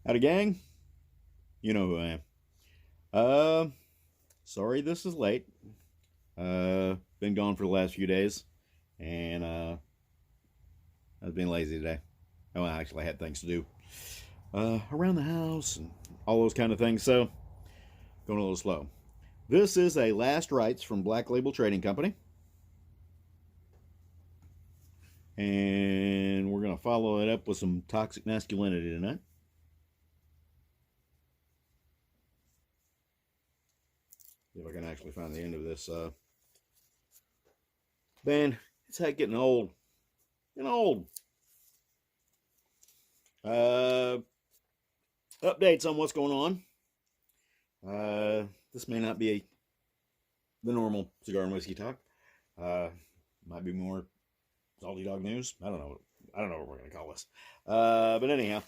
Howdy, gang. You know who I am. Uh, Sorry this is late. Been gone for the last few days, and I was being lazy today. Oh, actually, I had things to do around the house and all those kind of things, so going a little slow. This is a Last Rites from Black Label Trading Company, and we're going to follow it up with some toxic masculinity tonight. See if I can actually find the end of this. Man, it's like getting old. Getting old. Uh, Updates on what's going on. This may not be the normal cigar and whiskey talk. Might be more salty dog news. I don't know. I don't know what we're gonna call this. But anyhow,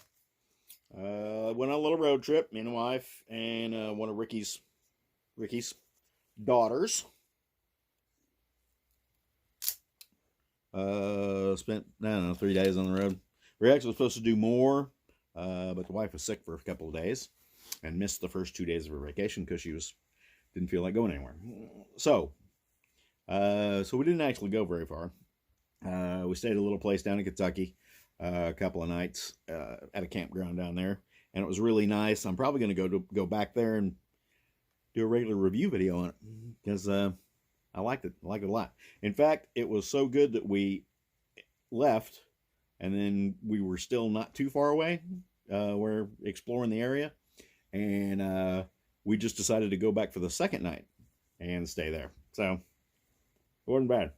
went on a little road trip. Me and the wife and one of Ricky's daughters. Spent I don't know 3 days on the road. We were actually supposed to do more, but the wife was sick for a couple of days and missed the first 2 days of her vacation because she didn't feel like going anywhere. So we didn't actually go very far. We stayed at a little place down in Kentucky a couple of nights at a campground down there, and it was really nice. I'm probably going to go back there and do a regular review video on it because I liked it. I liked it a lot. In fact, it was so good that we left, and then we were still not too far away. We're exploring the area, and we just decided to go back for the second night and stay there. So it wasn't bad.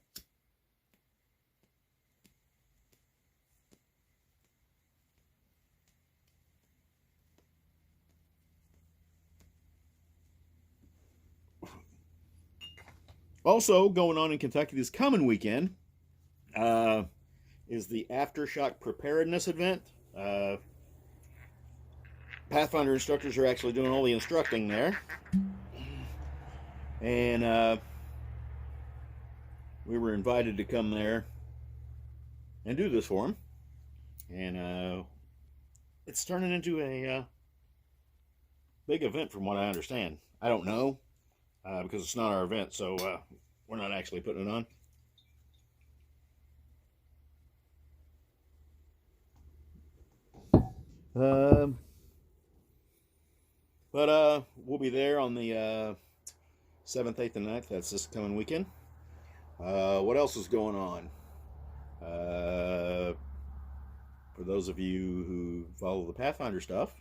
Also going on in Kentucky this coming weekend is the Aftershock Preparedness event. Pathfinder instructors are actually doing all the instructing there. And we were invited to come there and do this for them. And it's turning into a big event from what I understand. I don't know because it's not our event, so we're not actually putting it on. But we'll be there on the 7th, 8th, and 9th. That's this coming weekend. What else is going on? For those of you who follow the Pathfinder stuff,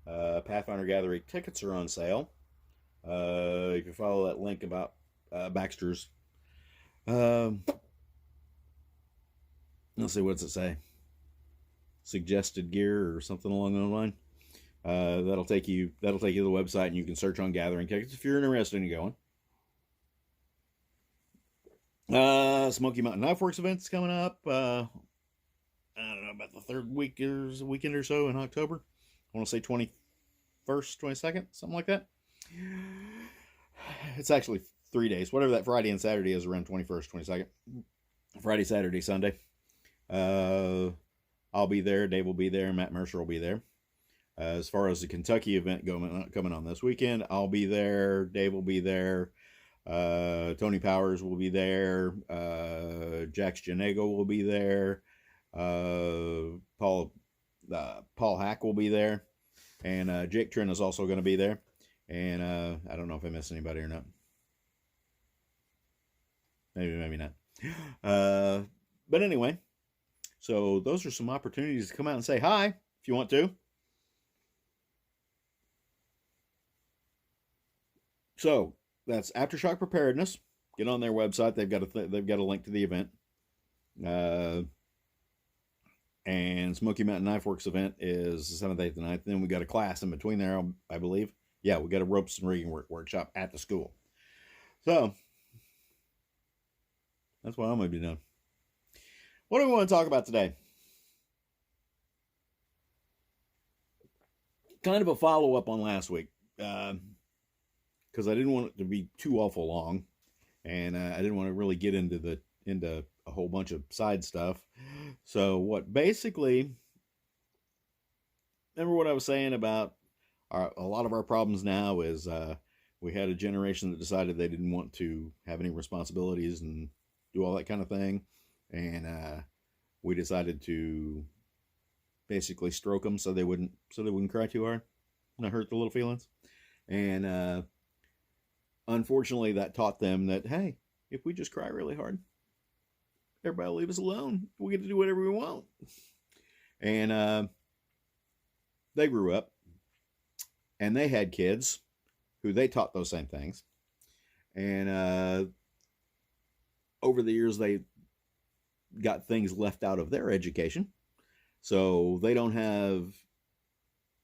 Pathfinder Gathering tickets are on sale. If you follow that link about Baxter's, let's see, what's it say? Suggested gear or something along those lines. That'll take you to the website, and you can search on gathering tickets if you're interested in going. Smoky Mountain Knife Works event's coming up. I don't know, about the third weekend or so in October. I want to say 21st, 22nd, something like that. It's actually 3 days. Whatever that Friday and Saturday is, around 21st, 22nd. Friday, Saturday, Sunday. I'll be there. Dave will be there. Matt Mercer will be there. As far as the Kentucky event coming on this weekend, I'll be there. Dave will be there. Tony Powers will be there. Jax Janego will be there. Paul Hack will be there. And Jake Trin is also going to be there. And I don't know if I missed anybody or not. Maybe not. But anyway, so those are some opportunities to come out and say hi if you want to. So that's Aftershock Preparedness. Get on their website. They've got a link to the event. And Smoky Mountain Knife Works event is the 7th, 8th, and 9th. Then we got a class in between there, I believe. Yeah, we got a ropes and rigging workshop at the school. So that's what I'm going to be doing. What do we want to talk about today? Kind of a follow-up on last week. Because I didn't want it to be too awful long, and I didn't want to really get into a whole bunch of side stuff. So what basically remember what I was saying about a lot of our problems now is we had a generation that decided they didn't want to have any responsibilities and do all that kind of thing, and we decided to basically stroke them so they wouldn't cry too hard and hurt the little feelings. And unfortunately, that taught them that, hey, if we just cry really hard, everybody will leave us alone. We get to do whatever we want. And they grew up, and they had kids who they taught those same things. And over the years, they got things left out of their education. So they don't have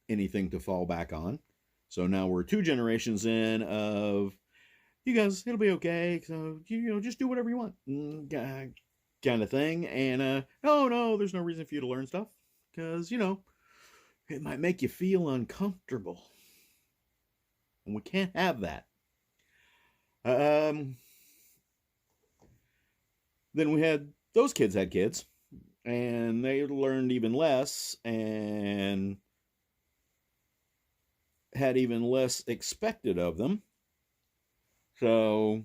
anything to fall back on. So now we're 2 generations in of, you guys, it'll be okay. So, just do whatever you want. Kind of thing. And, oh, no, there's no reason for you to learn stuff. Because, it might make you feel uncomfortable. And we can't have that. Then those kids had kids. And they learned even less and had even less expected of them. So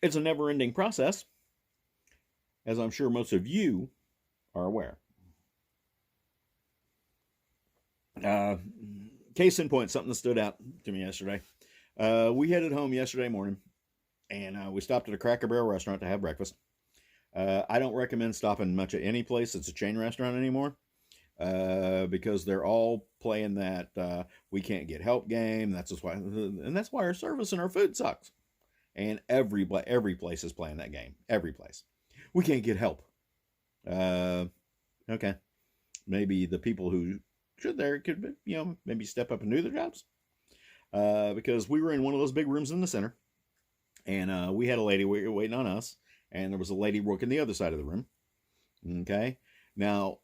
it's a never-ending process, as I'm sure most of you are aware. Case in point, something that stood out to me yesterday. We headed home yesterday morning, and we stopped at a Cracker Barrel restaurant to have breakfast. I don't recommend stopping much at any place that's a chain restaurant anymore, because they're all playing that we can't get help game. That's why our service and our food sucks. And every place is playing that game. Every place. We can't get help. Okay. Maybe the people who should there could, maybe step up and do their jobs. Because we were in one of those big rooms in the center. And we had a lady waiting on us. And there was a lady working the other side of the room. Okay. Now,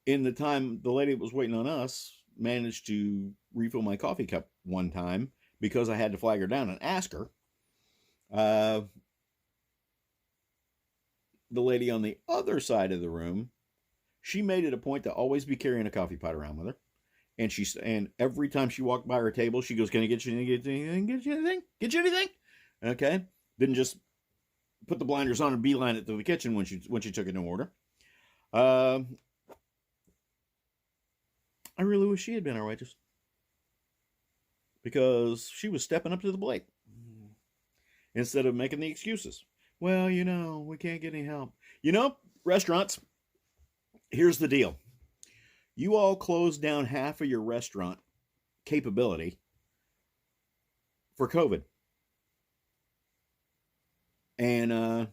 in the time the lady that was waiting on us managed to refill my coffee cup one time because I had to flag her down and ask her. The lady on the other side of the room, she made it a point to always be carrying a coffee pot around with her. And every time she walked by her table, she goes, "Can I get you anything? Get you anything? Get you anything?" Okay. Didn't just put the blinders on and beeline it to the kitchen when she took an order. I really wish she had been our waitress, because she was stepping up to the plate instead of making the excuses. Well, we can't get any help. Restaurants, here's the deal. You all closed down half of your restaurant capability for COVID. And a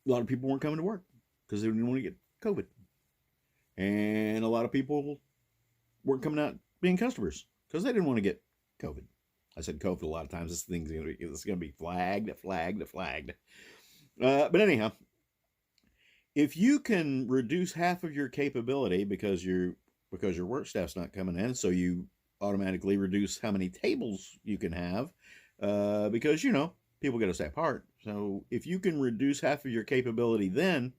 lot of people weren't coming to work because they didn't want to get COVID. And a lot of people weren't coming out being customers because they didn't want to get COVID. I said COVID a lot of times. This thing's going to be flagged. But anyhow, if you can reduce half of your capability because your work staff's not coming in, so you automatically reduce how many tables you can have, because people got to stay apart. So if you can reduce half of your capability, then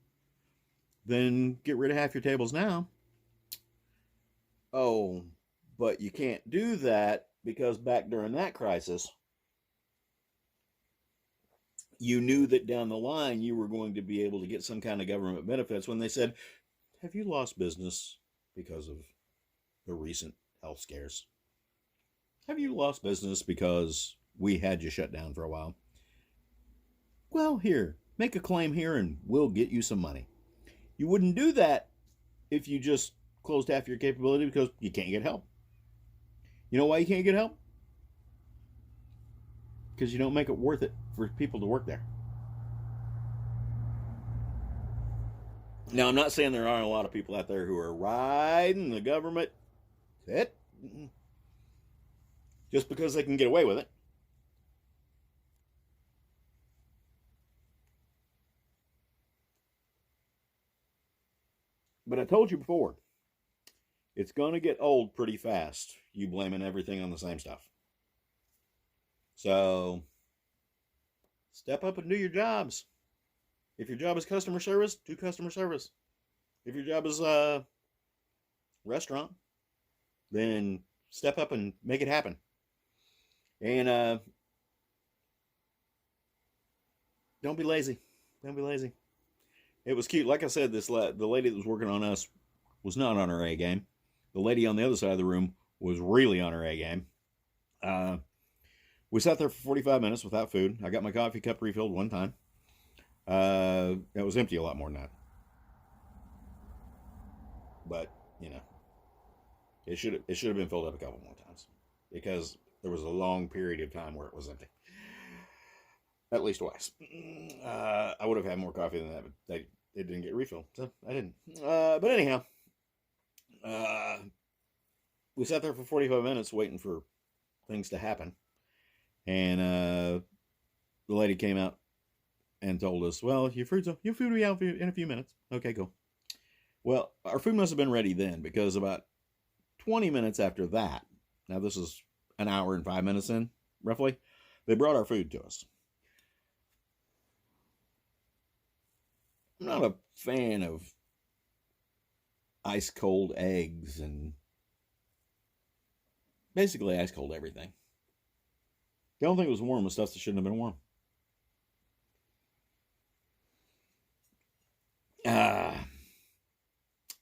get rid of half your tables now. Oh, but you can't do that because back during that crisis, you knew that down the line you were going to be able to get some kind of government benefits when they said, "Have you lost business because of the recent health scares? Have you lost business because we had you shut down for a while? Well, here, make a claim here and we'll get you some money." You wouldn't do that if you just closed half your capability because you can't get help. You know why you can't get help? Because you don't make it worth it for people to work there. Now, I'm not saying there aren't a lot of people out there who are riding the government just because they can get away with it. But I told you before, it's going to get old pretty fast, you blaming everything on the same stuff. So, Step up and do your jobs. If your job is customer service, do customer service. If your job is restaurant, then step up and make it happen. And don't be lazy. Don't be lazy. It was cute. Like I said, the lady that was working on us was not on her A game. The lady on the other side of the room was really on her A game. We sat there for 45 minutes without food. I got my coffee cup refilled one time. It was empty a lot more than that. But, you know, it should have been filled up a couple more times because there was a long period of time where it was empty. At least twice. I would have had more coffee than that, but it didn't get refilled, so I didn't. But anyhow, we sat there for 45 minutes waiting for things to happen. And the lady came out and told us, well, your food will be out in a few minutes. Okay, cool. Well, our food must have been ready then, because about 20 minutes after that, now this is an hour and 5 minutes in, roughly, they brought our food to us. I'm not a fan of ice cold eggs and basically ice cold everything. The only thing that was warm was stuff that shouldn't have been warm.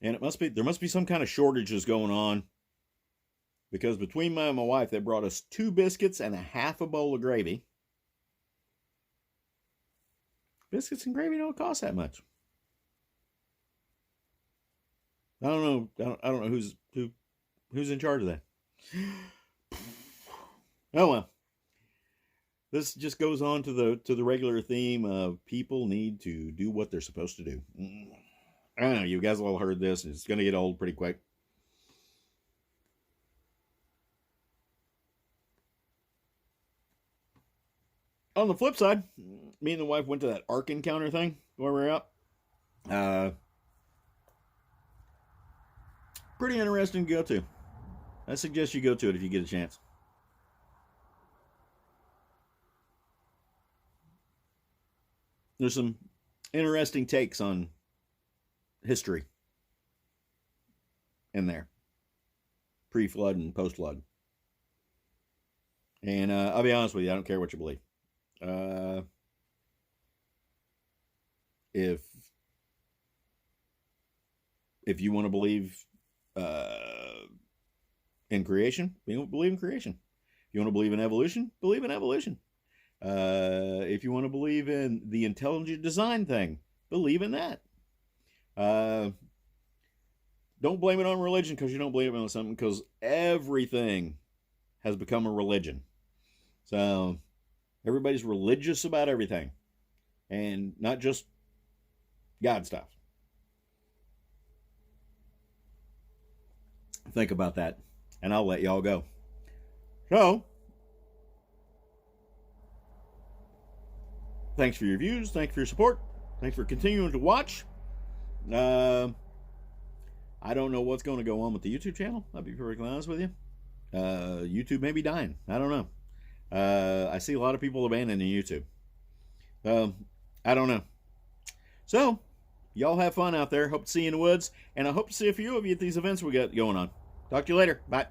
And there must be some kind of shortages going on, because between my and my wife, they brought us 2 biscuits and a half a bowl of gravy. Biscuits and gravy don't cost that much. I don't know who's in charge of that. Oh well. This just goes on to the regular theme of people need to do what they're supposed to do. I don't know, you guys all heard this. It's going to get old pretty quick. On the flip side, me and the wife went to that Ark Encounter thing where we were out. Pretty interesting to go to. I suggest you go to it if you get a chance. There's some interesting takes on history in there, pre-flood and post-flood. And I'll be honest with you, I don't care what you believe. If you want to believe in creation, believe in creation. If you want to believe in evolution, believe in evolution. If you want to believe in the intelligent design thing, believe in that. Don't blame it on religion because you don't believe in something, because everything has become a religion. So everybody's religious about everything, and not just God stuff. Think about that, and I'll let y'all go. So, thanks for your views. Thanks for your support. Thanks for continuing to watch. I don't know what's going to go on with the YouTube channel. I'll be perfectly honest with you. YouTube may be dying. I don't know. I see a lot of people abandoning YouTube. I don't know. So, y'all have fun out there. Hope to see you in the woods. And I hope to see a few of you at these events we got going on. Talk to you later. Bye.